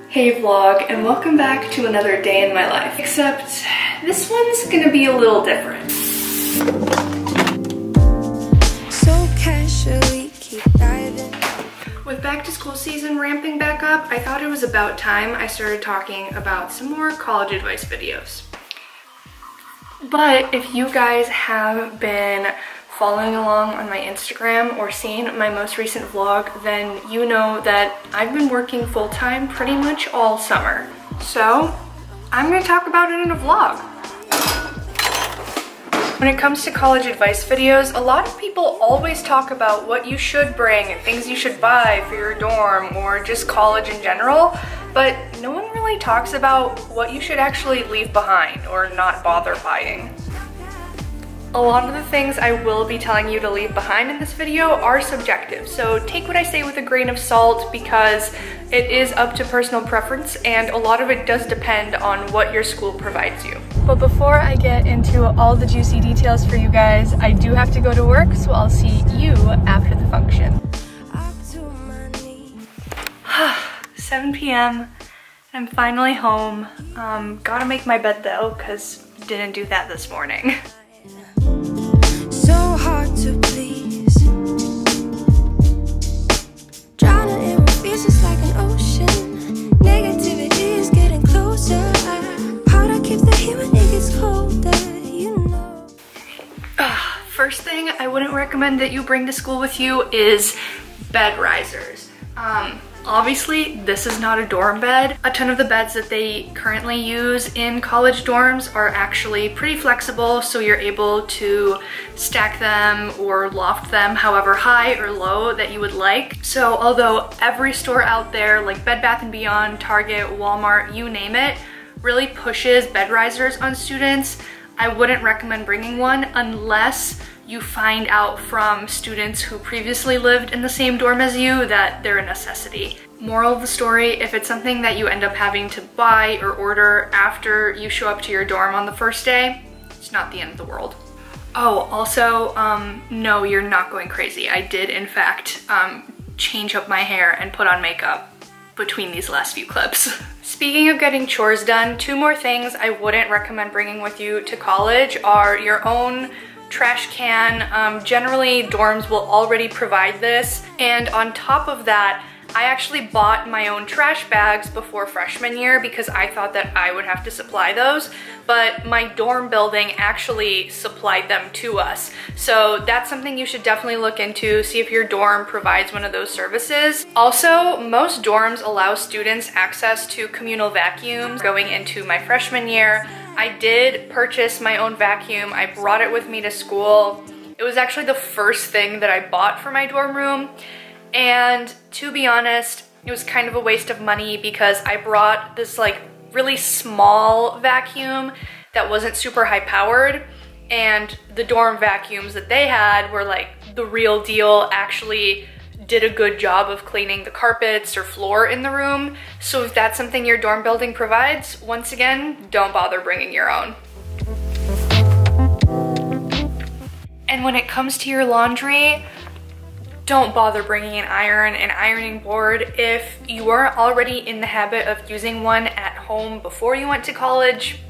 Hey vlog, and welcome back to another day in my life. Except this one's gonna be a little different. So casually keep diving. With back to school season ramping back up, I thought it was about time I started talking about some more college advice videos. But if you guys have been following along on my Instagram or seen my most recent vlog, then you know that I've been working full-time pretty much all summer. So I'm gonna talk about it in a vlog. When it comes to college advice videos, a lot of people always talk about what you should bring and things you should buy for your dorm or just college in general, but no one really talks about what you should actually leave behind or not bother buying. A lot of the things I will be telling you to leave behind in this video are subjective, so take what I say with a grain of salt because it is up to personal preference and a lot of it does depend on what your school provides you. But before I get into all the juicy details for you guys, I do have to go to work, so I'll see you after the function. 7 p.m. I'm finally home. Gotta make my bed though, because didn't do that this morning. Hard to please. Drowning in feels like an ocean. Negativity is getting closer. How to keep the heat when it gets colder, you know. First thing I wouldn't recommend that you bring to school with you is bed risers. Obviously, this is not a dorm bed. A ton of the beds that they currently use in college dorms are actually pretty flexible, so you're able to stack them or loft them however high or low that you would like. So although every store out there, like Bed Bath & Beyond, Target, Walmart, you name it, really pushes bed risers on students, I wouldn't recommend bringing one unless you find out from students who previously lived in the same dorm as you that they're a necessity. Moral of the story, if it's something that you end up having to buy or order after you show up to your dorm on the first day, it's not the end of the world. Oh, also, no, you're not going crazy. I did, in fact, change up my hair and put on makeup between these last few clips. Speaking of getting chores done, 2 more things I wouldn't recommend bringing with you to college are your own trash can. Generally, dorms will already provide this, and on top of that, I actually bought my own trash bags before freshman year because I thought that I would have to supply those, but my dorm building actually supplied them to us. So that's something you should definitely look into, see if your dorm provides one of those services. Also, most dorms allow students access to communal vacuums. Going into my freshman year, I did purchase my own vacuum. I brought it with me to school. It was actually the first thing that I bought for my dorm room. And to be honest, it was kind of a waste of money because I brought this like really small vacuum that wasn't super high powered, and the dorm vacuums that they had were like the real deal, actually did a good job of cleaning the carpets or floor in the room. So if that's something your dorm building provides, once again, don't bother bringing your own. And when it comes to your laundry, don't bother bringing an iron and ironing board. If you are already in the habit of using one at home before you went to college,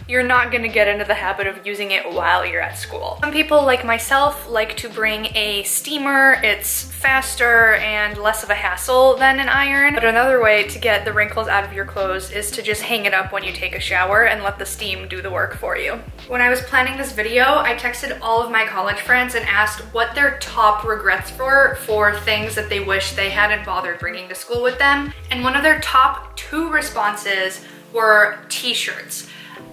you're not gonna get into the habit of using it while you're at school. Some people, like myself, like to bring a steamer. It's faster and less of a hassle than an iron. But another way to get the wrinkles out of your clothes is to just hang it up when you take a shower and let the steam do the work for you. When I was planning this video, I texted all of my college friends and asked what their top regrets were for things that they wish they hadn't bothered bringing to school with them. And one of their top 2 responses were t-shirts.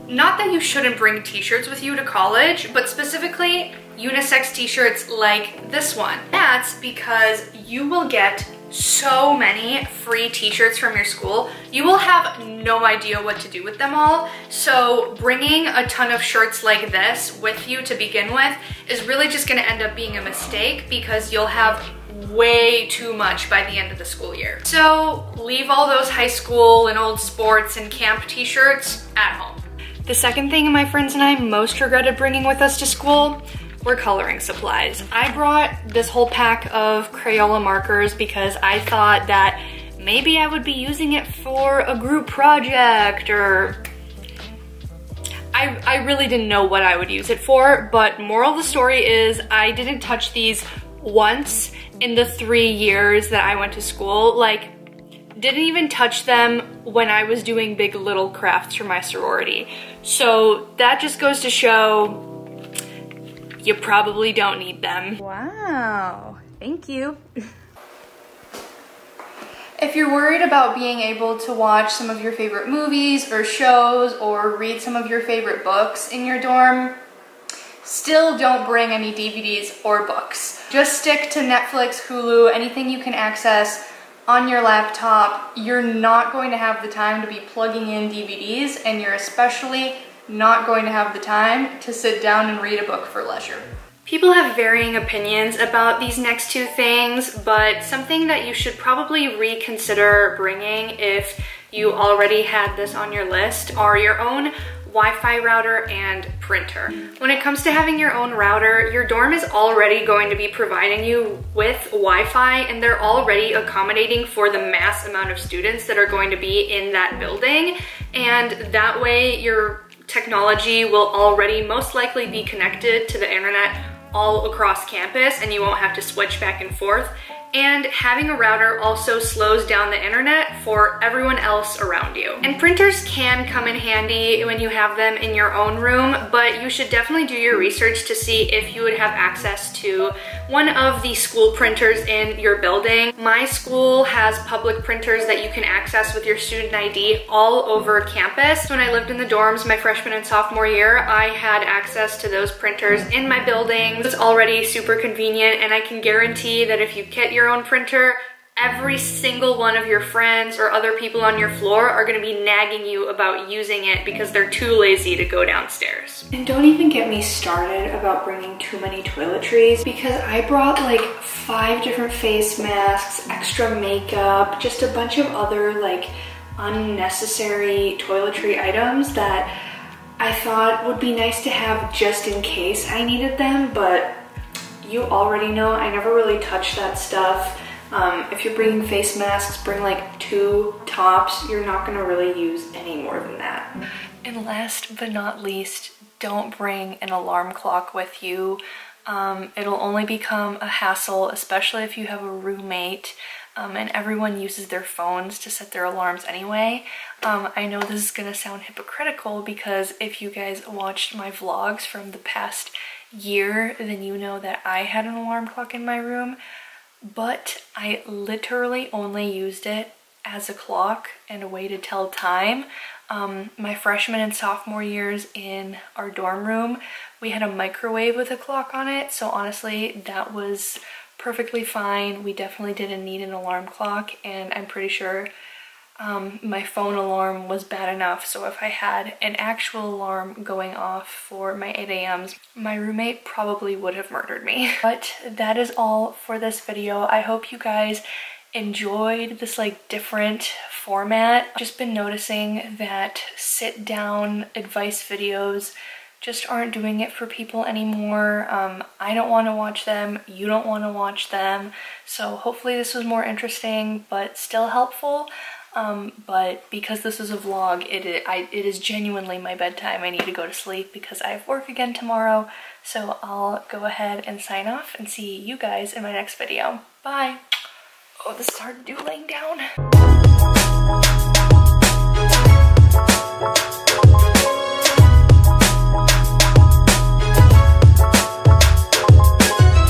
Not that you shouldn't bring t-shirts with you to college, but specifically unisex t-shirts like this one. That's because you will get so many free t-shirts from your school. You will have no idea what to do with them all. So bringing a ton of shirts like this with you to begin with is really just gonna end up being a mistake because you'll have way too much by the end of the school year. So leave all those high school and old sports and camp t-shirts at home. The second thing my friends and I most regretted bringing with us to school were coloring supplies. I brought this whole pack of Crayola markers because I thought that maybe I would be using it for a group project, or I really didn't know what I would use it for. But moral of the story is I didn't touch these once in the 3 years that I went to school. Like, didn't even touch them when I was doing big little crafts for my sorority. So that just goes to show you probably don't need them. Wow, thank you. If you're worried about being able to watch some of your favorite movies or shows or read some of your favorite books in your dorm, still don't bring any DVDs or books. Just stick to Netflix, Hulu, anything you can access on your laptop. You're not going to have the time to be plugging in DVDs, and you're especially not going to have the time to sit down and read a book for leisure. People have varying opinions about these next two things, but something that you should probably reconsider bringing if you already had this on your list are your own Wi-Fi router and printer. When it comes to having your own router, your dorm is already going to be providing you with Wi-Fi, and they're already accommodating for the mass amount of students that are going to be in that building. And that way your technology will already most likely be connected to the internet all across campus, and you won't have to switch back and forth. And having a router also slows down the internet for everyone else around you. And printers can come in handy when you have them in your own room, but you should definitely do your research to see if you would have access to one of the school printers in your building. My school has public printers that you can access with your student ID all over campus. When I lived in the dorms my freshman and sophomore year, I had access to those printers in my building. It's already super convenient, and I can guarantee that if you get your own printer, every single one of your friends or other people on your floor are going to be nagging you about using it because they're too lazy to go downstairs. And don't even get me started about bringing too many toiletries, because I brought like 5 different face masks, extra makeup, just a bunch of other like unnecessary toiletry items that I thought would be nice to have just in case I needed them, but you already know I never really touch that stuff. If you're bringing face masks, bring like 2 tops. You're not gonna really use any more than that. And last but not least, don't bring an alarm clock with you. It'll only become a hassle, especially if you have a roommate, and everyone uses their phones to set their alarms anyway. I know this is gonna sound hypocritical, because if you guys watched my vlogs from the past year, then you know that I had an alarm clock in my room, but I literally only used it as a clock and a way to tell time. My freshman and sophomore years in our dorm room, we had a microwave with a clock on it, so honestly that was perfectly fine. We definitely didn't need an alarm clock, and I'm pretty sure my phone alarm was bad enough, so if I had an actual alarm going off for my 8 a.m.s, my roommate probably would have murdered me. But that is all for this video. I hope you guys enjoyed this like different format. Just been noticing that sit down advice videos just aren't doing it for people anymore. I don't want to watch them, you don't want to watch them, so hopefully this was more interesting but still helpful. But because this is a vlog, it is genuinely my bedtime. I need to go to sleep because I have work again tomorrow, so I'll go ahead and sign off and see you guys in my next video. Bye! Oh, this is hard to do laying down.